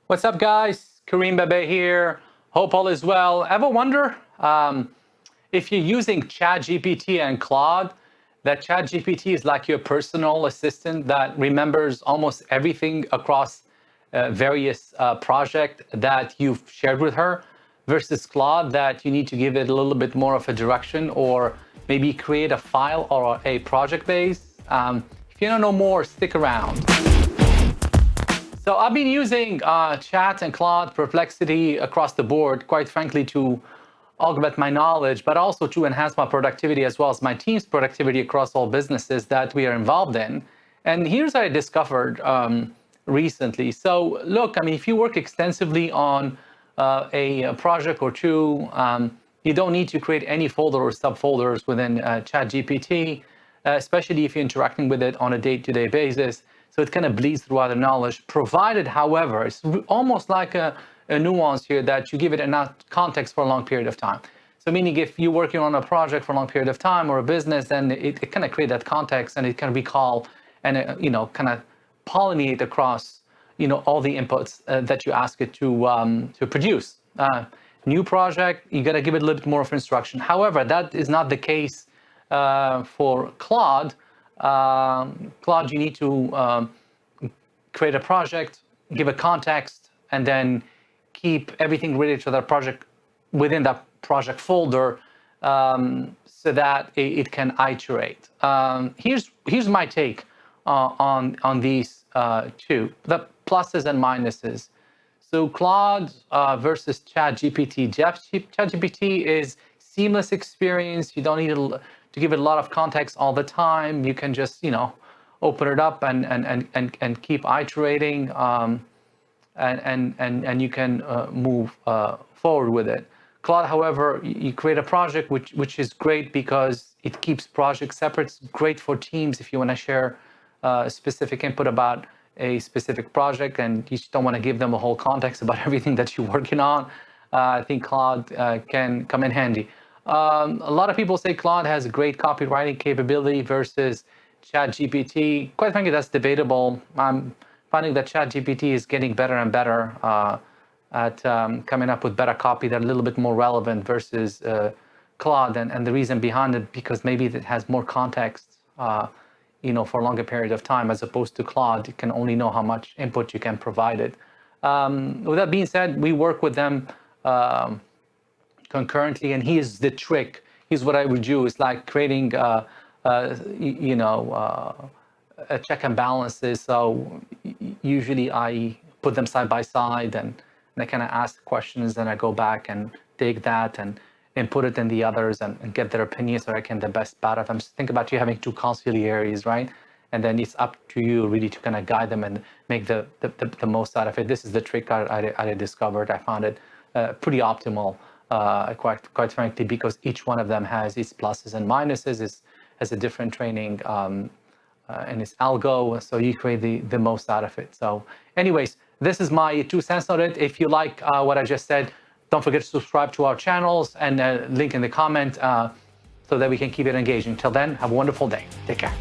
What's up, guys? Kareem Bebe here. Hope all is well. Ever wonder if you're using ChatGPT and Claude, that ChatGPT is like your personal assistant that remembers almost everything across various projects that you've shared with her, versus Claude that you need to give it a little bit more of a direction or maybe create a file or a project base? If you don't know more, stick around. So I've been using Chat and Claude Perplexity across the board, quite frankly, to augment my knowledge, but also to enhance my productivity as well as my team's productivity across all businesses that we are involved in. And here's what I discovered recently. So look, I mean, if you work extensively on a project or two, you don't need to create any folder or subfolders within ChatGPT, especially if you're interacting with it on a day-to-day basis. So it kind of bleeds throughout the knowledge, provided, however, it's almost like a nuance here that you give it enough context for a long period of time. So meaning if you're working on a project for a long period of time or a business, then it kind of create that context and it can recall and, kind of pollinate across, all the inputs that you ask it to produce. New project, you got to give it a little bit more of instruction. However, that is not the case for Claude. Claude, you need to create a project, give a context, and then keep everything related to that project within that project folder so that it can iterate. Here's my take on these two, the pluses and minuses. So Claude versus ChatGPT. ChatGPT is seamless experience. You don't need to give it a lot of context all the time. You can just, open it up and keep iterating, and you can move forward with it. Claude, however, you create a project which is great because it keeps projects separate. It's great for teams if you want to share specific input about a specific project and you just don't want to give them a whole context about everything that you're working on. I think Claude can come in handy. A lot of people say Claude has a great copywriting capability versus ChatGPT. Quite frankly, that's debatable. I'm finding that ChatGPT is getting better and better at coming up with better copy that are a little bit more relevant versus Claude. And the reason behind it, because maybe it has more context, for a longer period of time, as opposed to Claude, you can only know how much input you can provide it. With that being said, we work with them concurrently, and here's the trick. Here's what I would do: is like creating, a check and balances. So usually I put them side by side, and I kind of ask questions, and I go back and take that and put it in the others and get their opinions so I can the best out of them. So think about you having two conciliaries, right? And then it's up to you really to kind of guide them and make the most out of it. This is the trick I discovered. I found it pretty optimal, quite frankly, because each one of them has its pluses and minuses, has a different training and its algo, so you create the most out of it. So anyways, this is my 2 cents on it. If you like what I just said, don't forget to subscribe to our channels and link in the comment so that we can keep it engaging. Till then, have a wonderful day. Take care.